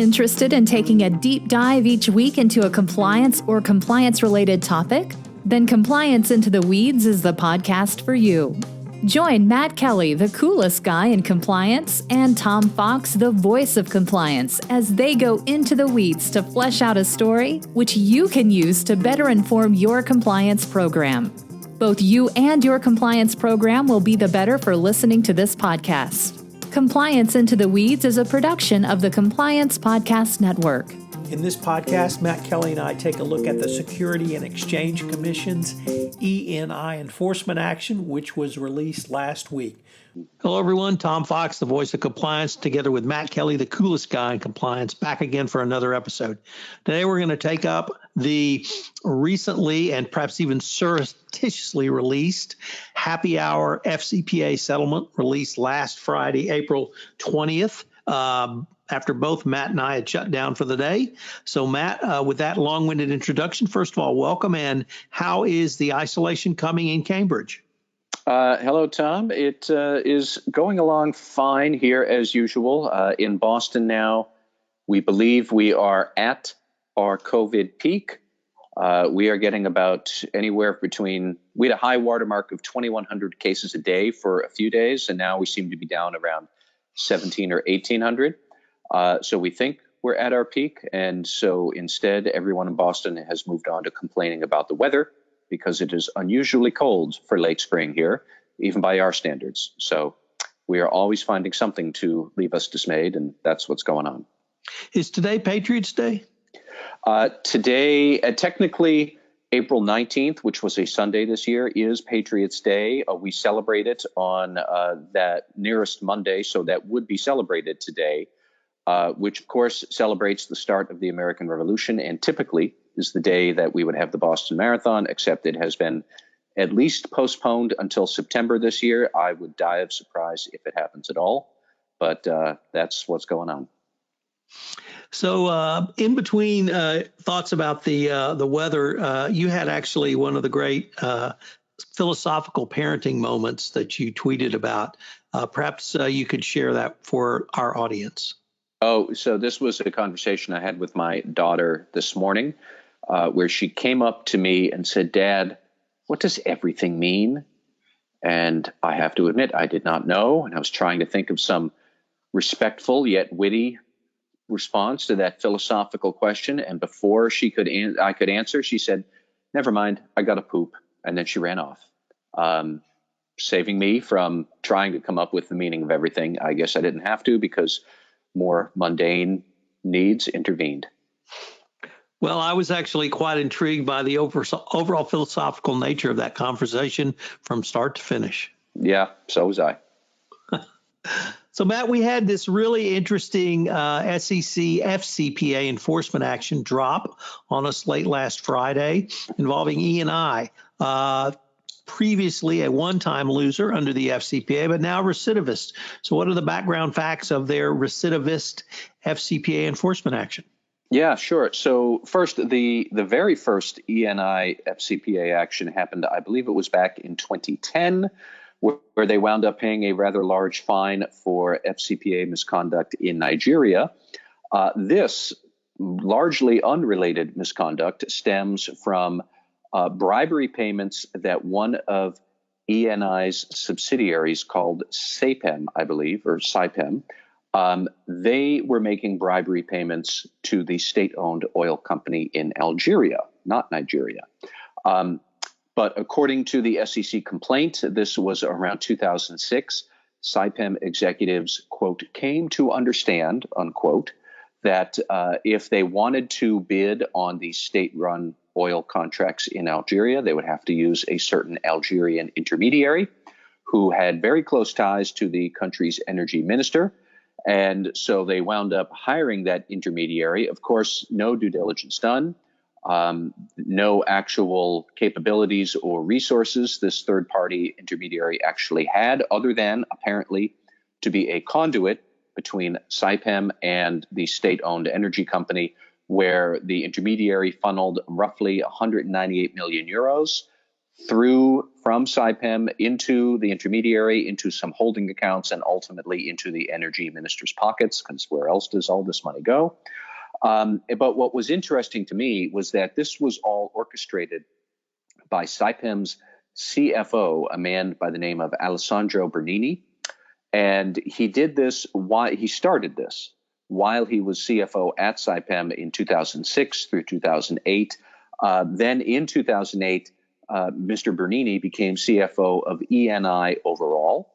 Interested in taking a deep dive each week into a compliance or compliance-related topic? Then Compliance Into the Weeds is the podcast for you. Join Matt Kelly, the coolest guy in compliance, and Tom Fox, the voice of compliance, as they go into the weeds to flesh out a story which you can use to better inform your compliance program. Both you and your compliance program will be the better for listening to this podcast. Compliance Into the Weeds is a production of the Compliance Podcast Network. In this podcast, Matt Kelly and I take a look at the Security and Exchange Commission's ENI Enforcement Action, which was released last week. Hello, everyone. Tom Fox, the voice of compliance, together with Matt Kelly, the coolest guy in compliance, back again for another episode. Today, we're going to take up the recently and perhaps even surreptitiously released Happy Hour FCPA settlement released last Friday, April 20th. After both Matt and I had shut down for the day. So, Matt, with that long-winded introduction, first of all, welcome. And how is the isolation coming in Cambridge? Hello, Tom. It is going along fine here as usual. In Boston now, we believe we are at our COVID peak. We are getting about anywhere between, we had a high watermark of 2,100 cases a day for a few days, and now we seem to be down around 1,700 or 1,800. So we think we're at our peak. And so instead, everyone in Boston has moved on to complaining about the weather because it is unusually cold for late spring here, even by our standards. So we are always finding something to leave us dismayed, and that's what's going on. Is today Patriots Day? Today, technically, April 19th, which was a Sunday this year, is Patriots Day. We celebrate it on that nearest Monday, so that would be celebrated today. Which, of course, celebrates the start of the American Revolution and typically is the day that we would have the Boston Marathon, except it has been at least postponed until September this year. I would die of surprise if it happens at all, but that's what's going on. So in between thoughts about the weather, you had actually one of the great philosophical parenting moments that you tweeted about. Perhaps you could share that for our audience. Oh, so this was a conversation I had with my daughter this morning where she came up to me and said, "Dad, what does everything mean?" And I have to admit, I did not know. And I was trying to think of some respectful yet witty response to that philosophical question. And before I could answer, she said, "Never mind, I got to poop." And then she ran off, saving me from trying to come up with the meaning of everything. I guess I didn't have to because more mundane needs intervened. Well, I was actually quite intrigued by the overall philosophical nature of that conversation from start to finish. Yeah, so was I. So, Matt, we had this really interesting SEC FCPA enforcement action drop on us late last Friday involving ENI. Previously a one-time loser under the FCPA, but now recidivist. So what are the background facts of their recidivist FCPA enforcement action? Yeah, sure. So first, the very first ENI FCPA action happened, I believe it was back in 2010, where they wound up paying a rather large fine for FCPA misconduct in Nigeria. This largely unrelated misconduct stems from bribery payments that one of ENI's subsidiaries called SAPEM, I believe, or SIPEM, they were making bribery payments to the state-owned oil company in Algeria, not Nigeria. But according to the SEC complaint, this was around 2006, SIPEM executives, quote, came to understand, unquote, that if they wanted to bid on the state-run oil contracts in Algeria, they would have to use a certain Algerian intermediary who had very close ties to the country's energy minister. And so they wound up hiring that intermediary. Of course, no due diligence done, no actual capabilities or resources this third-party intermediary actually had, other than apparently to be a conduit between SIPEM and the state-owned energy company, where the intermediary funneled roughly 198 million euros through from SIPEM into the intermediary, into some holding accounts, and ultimately into the energy minister's pockets, because where else does all this money go? But what was interesting to me was that this was all orchestrated by SIPEM's CFO, a man by the name of Alessandro Bernini. And he did this, he started this while he was CFO at SIPEM in 2006 through 2008. Then in 2008, Mr. Bernini became CFO of ENI overall,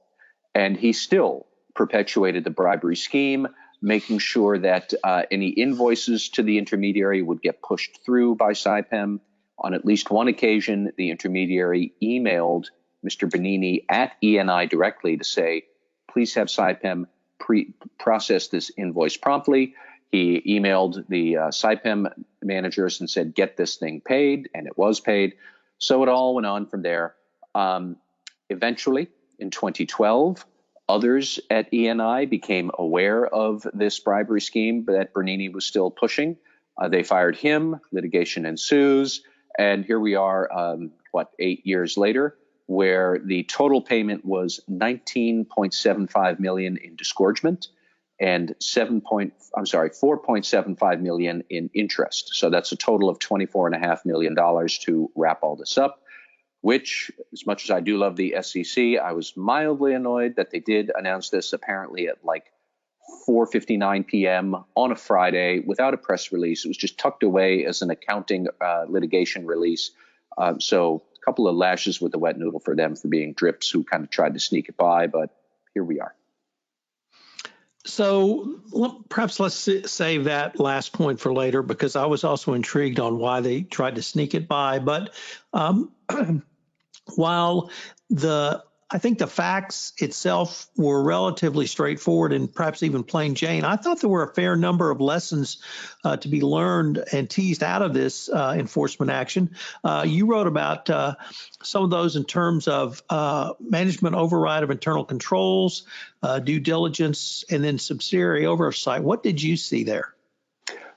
and he still perpetuated the bribery scheme, making sure that any invoices to the intermediary would get pushed through by SIPEM. On at least one occasion, the intermediary emailed Mr. Bernini at ENI directly to say, please have SIPEM process this invoice promptly. He emailed the SIPEM managers and said, get this thing paid, and it was paid. So it all went on from there. Eventually, in 2012, others at ENI became aware of this bribery scheme that Bernini was still pushing. They fired him, litigation ensues, and here we are, 8 years later, where the total payment was $19.75 million in disgorgement and $4.75 million in interest. So that's a total of $24.5 million to wrap all this up, which, as much as I do love the SEC, I was mildly annoyed that they did announce this apparently at 4:59 p.m. on a Friday without a press release. It was just tucked away as an accounting litigation release. So a couple of lashes with the wet noodle for them for being drips who kind of tried to sneak it by, but here we are. So perhaps let's save that last point for later, because I was also intrigued on why they tried to sneak it by. But while I think the facts itself were relatively straightforward and perhaps even plain Jane, I thought there were a fair number of lessons to be learned and teased out of this enforcement action. You wrote about some of those in terms of management override of internal controls, due diligence, and then subsidiary oversight. What did you see there?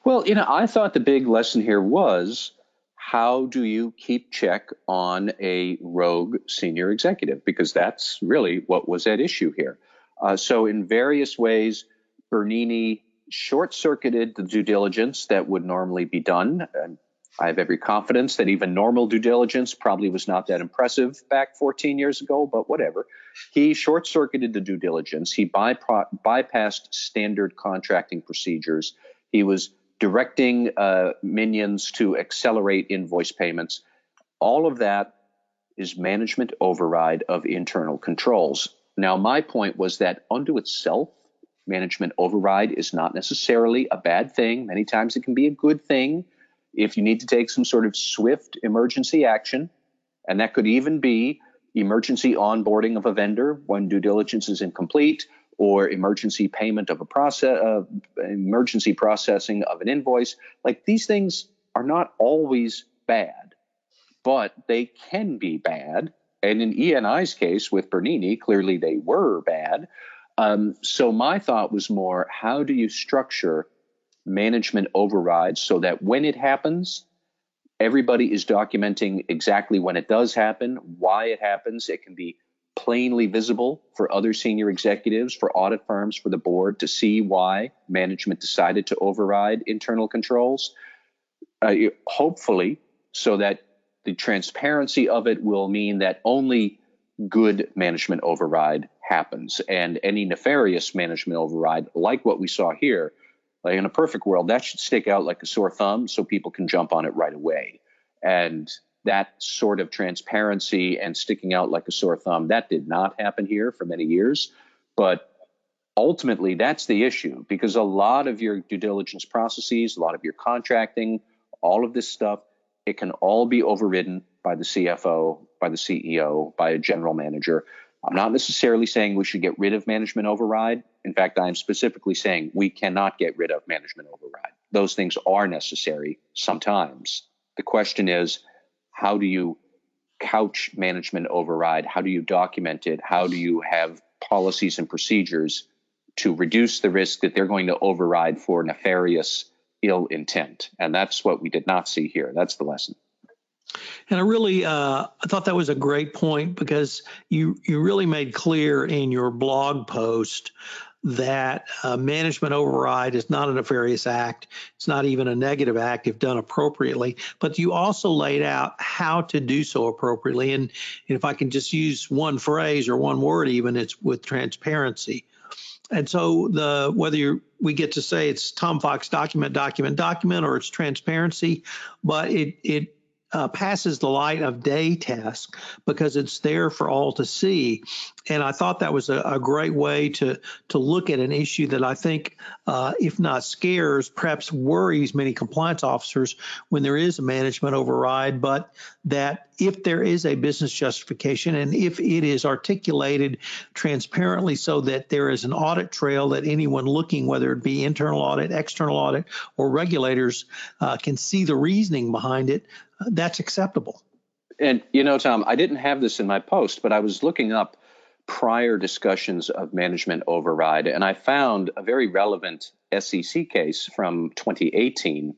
Well, I thought the big lesson here was, how do you keep check on a rogue senior executive? Because that's really what was at issue here. So in various ways, Bernini short-circuited the due diligence that would normally be done. And I have every confidence that even normal due diligence probably was not that impressive back 14 years ago, but whatever. He short-circuited the due diligence. He bypassed standard contracting procedures. He was directing minions to accelerate invoice payments. All of that is management override of internal controls. Now, my point was that unto itself, management override is not necessarily a bad thing. Many times it can be a good thing if you need to take some sort of swift emergency action. And that could even be emergency onboarding of a vendor when due diligence is incomplete, or emergency payment of a process, emergency processing of an invoice. These things are not always bad, but they can be bad. And in ENI's case with Bernini, clearly they were bad. So my thought was more, how do you structure management override so that when it happens, everybody is documenting exactly when it does happen, why it happens. It can be plainly visible for other senior executives, for audit firms, for the board to see why management decided to override internal controls, hopefully, so that the transparency of it will mean that only good management override happens, and any nefarious management override, like what we saw here, in a perfect world, that should stick out like a sore thumb so people can jump on it right away. And that sort of transparency and sticking out like a sore thumb, that did not happen here for many years. But ultimately, that's the issue, because a lot of your due diligence processes, a lot of your contracting, all of this stuff, it can all be overridden by the CFO, by the CEO, by a general manager. I'm not necessarily saying we should get rid of management override. In fact, I'm specifically saying we cannot get rid of management override. Those things are necessary sometimes. The question is, how do you couch management override? How do you document it? How do you have policies and procedures to reduce the risk that they're going to override for nefarious ill intent? And that's what we did not see here. That's the lesson. And I thought that was a great point because you really made clear in your blog post that management override is not a nefarious act. It's not even a negative act if done appropriately. But you also laid out how to do so appropriately. And if I can just use one phrase or one word, even, it's with transparency. And so we get to say it's Tom Fox document, or it's transparency, but it passes the light of day test because it's there for all to see. And I thought that was a great way to look at an issue that I think, if not scares, perhaps worries many compliance officers when there is a management override, but that if there is a business justification and if it is articulated transparently so that there is an audit trail that anyone looking, whether it be internal audit, external audit, or regulators, can see the reasoning behind it, that's acceptable. And, Tom, I didn't have this in my post, but I was looking up prior discussions of management override, and I found a very relevant SEC case from 2018.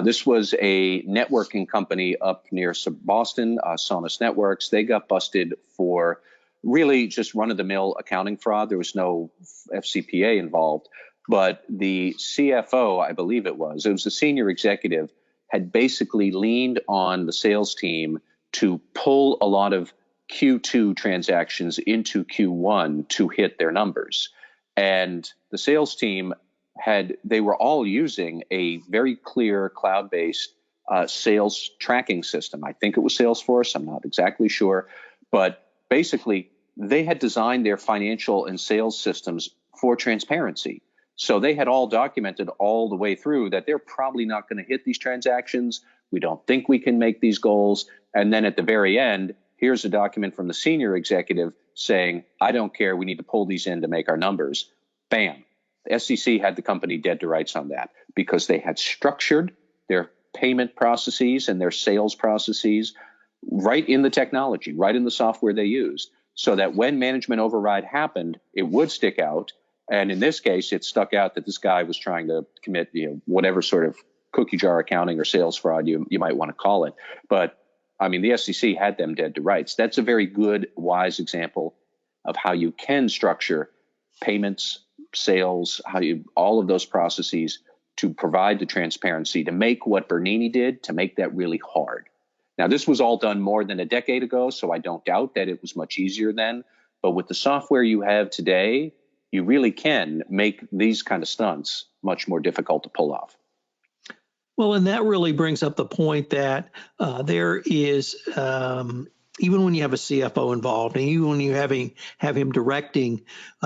This was a networking company up near Boston, Sonus Networks. They got busted for really just run-of-the-mill accounting fraud. There was no FCPA involved, but the CFO, I believe it was a senior executive, had basically leaned on the sales team to pull a lot of Q2 transactions into Q1 to hit their numbers. And the sales team they were all using a very clear cloud-based sales tracking system. I think it was Salesforce. I'm not exactly sure. But basically, they had designed their financial and sales systems for transparency. So they had all documented all the way through that they're probably not going to hit these transactions. We don't think we can make these goals. And then at the very end, here's a document from the senior executive saying, I don't care. We need to pull these in to make our numbers. Bam. The SEC had the company dead to rights on that because they had structured their payment processes and their sales processes right in the technology, right in the software they used, so that when management override happened, it would stick out. And in this case, it stuck out that this guy was trying to commit, whatever sort of cookie jar accounting or sales fraud you might want to call it. But I mean, the SEC had them dead to rights. That's a very good, wise example of how you can structure payments, sales, all of those processes to provide the transparency to make what Bernini did, to make that really hard. Now, this was all done more than a decade ago, so I don't doubt that it was much easier then. But with the software you have today, you really can make these kind of stunts much more difficult to pull off. Well, and that really brings up the point that there is, even when you have a CFO involved, and even when you have him directing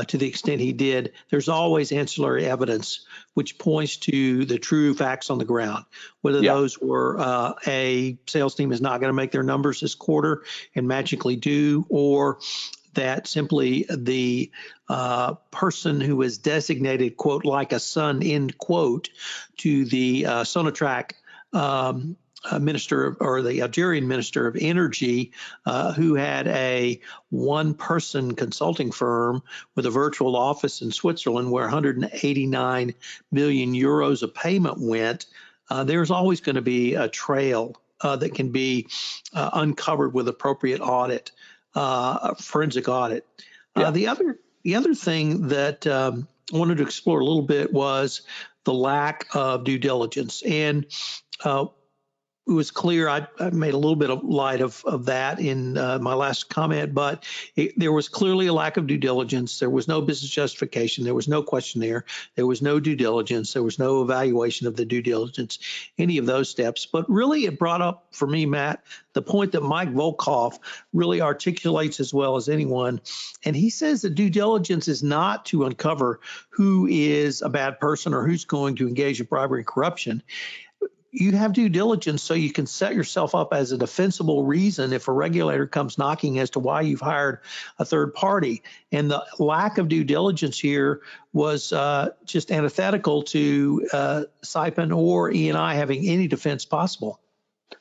to the extent he did, there's always ancillary evidence which points to the true facts on the ground, whether those were a sales team is not going to make their numbers this quarter and magically do, or that simply the person who was designated, quote, like a son, end quote, to the Sonatrach minister or the Algerian minister of energy, who had a one-person consulting firm with a virtual office in Switzerland where 189 million euros of payment went. There's always going to be a trail that can be uncovered with appropriate audit. Forensic audit. The other thing that I wanted to explore a little bit was the lack of due diligence, and it was clear. I made a little bit of light of that in my last comment, but there was clearly a lack of due diligence. There was no business justification. There was no questionnaire. There was no due diligence. There was no evaluation of the due diligence, any of those steps. But really, it brought up for me, Matt, the point that Mike Volkov really articulates as well as anyone. And he says that due diligence is not to uncover who is a bad person or who's going to engage in bribery and corruption. You have due diligence so you can set yourself up as a defensible reason if a regulator comes knocking as to why you've hired a third party. And the lack of due diligence here was just antithetical to Saipem or ENI having any defense possible.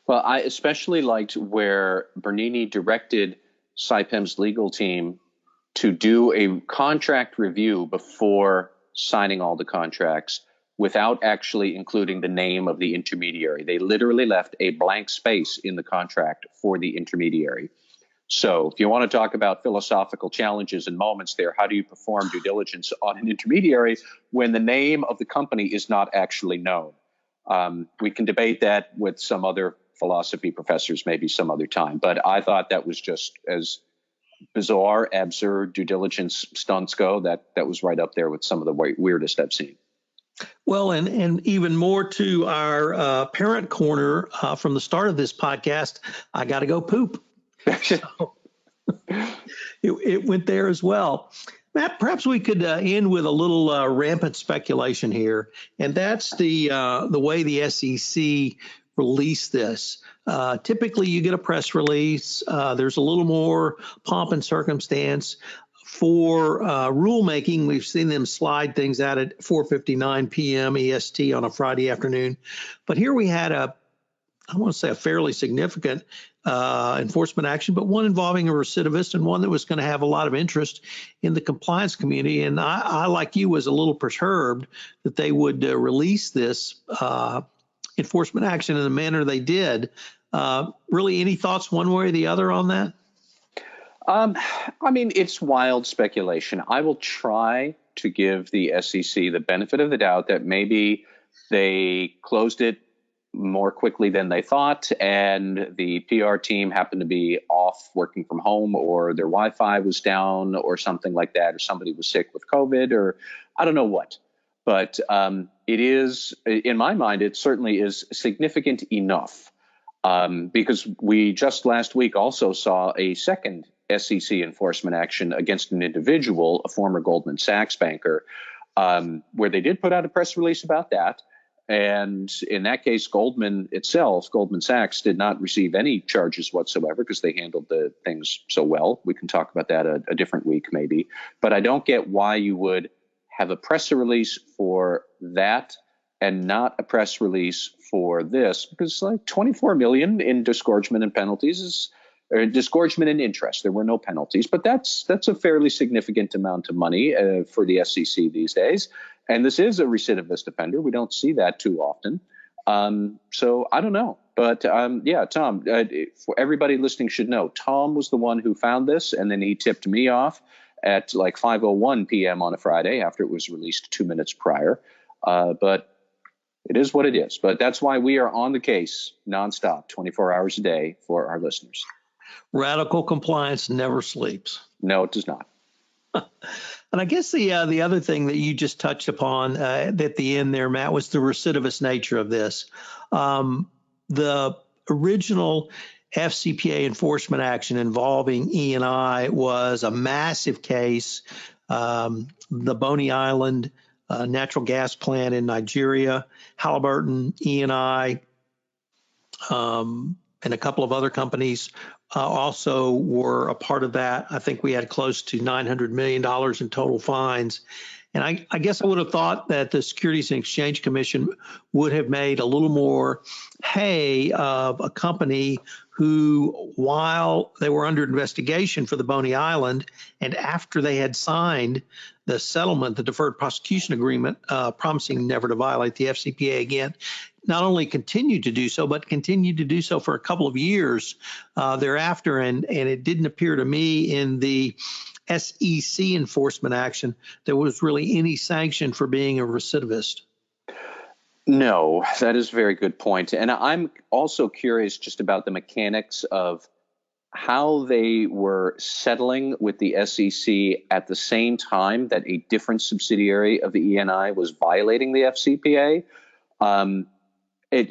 Well, I especially liked where Bernini directed Saipem's legal team to do a contract review before signing all the contracts, without actually including the name of the intermediary. They literally left a blank space in the contract for the intermediary. So if you want to talk about philosophical challenges and moments there, how do you perform due diligence on an intermediary when the name of the company is not actually known? We can debate that with some other philosophy professors maybe some other time, but I thought that was just as bizarre, absurd due diligence stunts go, that was right up there with some of the weirdest I've seen. Well, and even more to our parent corner from the start of this podcast, I got to go poop. So it went there as well. Matt, perhaps we could end with a little rampant speculation here, and that's the way the SEC released this. Typically, you get a press release. There's a little more pomp and circumstance. For rulemaking, we've seen them slide things out at 4:59 p.m. EST on a Friday afternoon. But here we had I want to say a fairly significant enforcement action, but one involving a recidivist and one that was going to have a lot of interest in the compliance community. And I like you, was a little perturbed that they would release this enforcement action in the manner they did. Really, any thoughts one way or the other on that? I mean, it's wild speculation. I will try to give the SEC the benefit of the doubt that maybe they closed it more quickly than they thought, and the PR team happened to be off working from home, or their Wi-Fi was down or something like that, or somebody was sick with COVID, or I don't know what. But it is, in my mind, it certainly is significant enough because we just last week also saw a second SEC enforcement action against an individual, a former Goldman Sachs banker, where they did put out a press release about that. And in that case, Goldman Sachs, did not receive any charges whatsoever because they handled the things so well. We can talk about that a different week maybe. But I don't get why you would have a press release for that and not a press release for this, because like $24 million in disgorgement and penalties is disgorgement and interest. There were no penalties, but that's a fairly significant amount of money for the SEC these days. And this is a recidivist offender. We don't see that too often. So I don't know. But yeah, Tom, for everybody listening should know, Tom was the one who found this, and then he tipped me off at like 5:01 p.m. on a Friday after it was released 2 minutes prior. But it is what it is. But that's why we are on the case nonstop, 24 hours a day for our listeners. Radical compliance never sleeps. No, it does not. And I guess the other thing that you just touched upon at the end there, Matt, was the recidivist nature of this. The original FCPA enforcement action involving ENI was a massive case. The Bonny Island natural gas plant in Nigeria, Halliburton, ENI, and a couple of other companies also were a part of that. I think we had close to $900 million in total fines. And I guess I would have thought that the Securities and Exchange Commission would have made a little more hay of a company who, while they were under investigation for the Bonny Island, and after they had signed the settlement, the deferred prosecution agreement, promising never to violate the FCPA again, not only continued to do so, but continued to do so for a couple of years thereafter. And it didn't appear to me in the SEC enforcement action there was really any sanction for being a recidivist. No, that is a very good point. And I'm also curious just about the mechanics of how they were settling with the SEC at the same time that a different subsidiary of the ENI was violating the FCPA.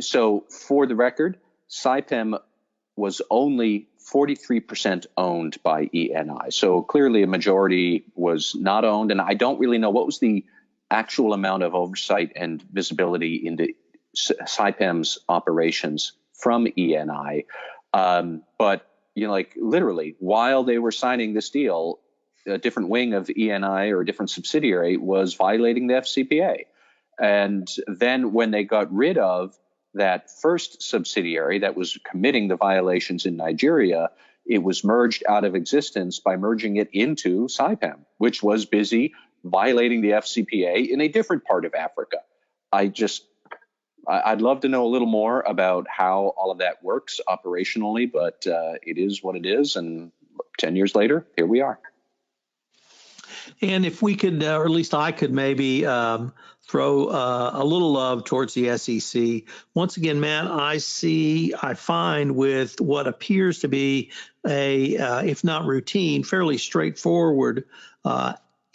So for the record, SIPEM was only 43% owned by ENI. So clearly a majority was not owned. And I don't really know what was the actual amount of oversight and visibility into SIPEM's operations from ENI. But, you know, like literally while they were signing this deal, a different wing of ENI or a different subsidiary was violating the FCPA. And then when they got rid of that first subsidiary that was committing the violations in Nigeria, it was merged out of existence by merging it into SIPEM, which was busy violating the FCPA in a different part of Africa. I'd love to know a little more about how all of that works operationally, but it is what it is. And 10 years later, here we are. And if we could, or at least I could maybe throw a little love towards the SEC. Once again, Matt, I find with what appears to be if not routine, fairly straightforward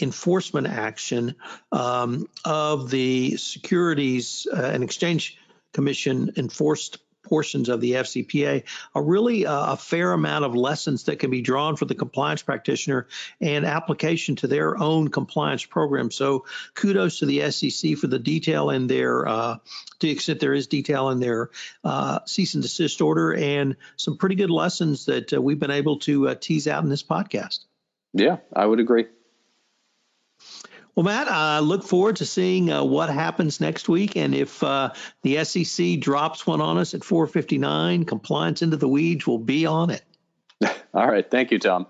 enforcement action of the Securities and Exchange Commission enforced portions of the FCPA, are really a fair amount of lessons that can be drawn for the compliance practitioner and application to their own compliance program. So kudos to the SEC for the detail in their, to the extent there is detail in their cease and desist order, and some pretty good lessons that we've been able to tease out in this podcast. Yeah, I would agree. Well, Matt, I look forward to seeing what happens next week. And if the SEC drops one on us at 4:59, Compliance Into the Weeds will be on it. All right. Thank you, Tom.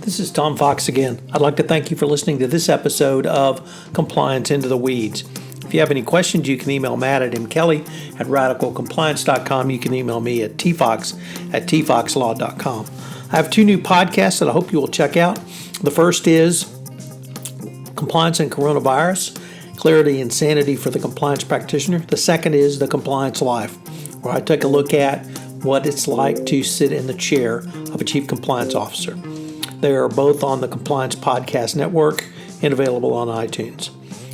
This is Tom Fox again. I'd like to thank you for listening to this episode of Compliance Into the Weeds. If you have any questions, you can email Matt at mkelly@radicalcompliance.com. You can email me at tfox@tfoxlaw.com. I have 2 new podcasts that I hope you will check out. The first is Compliance and Coronavirus, Clarity and Sanity for the Compliance Practitioner. The second is The Compliance Life, where I take a look at what it's like to sit in the chair of a Chief Compliance Officer. They are both on the Compliance Podcast Network and available on iTunes.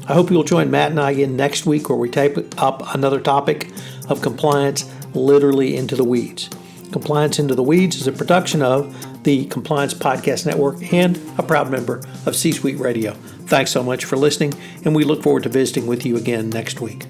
I hope you'll join Matt and I again next week, where we take up another topic of compliance literally into the weeds. Compliance Into the Weeds is a production of the Compliance Podcast Network and a proud member of C-Suite Radio. Thanks so much for listening, and we look forward to visiting with you again next week.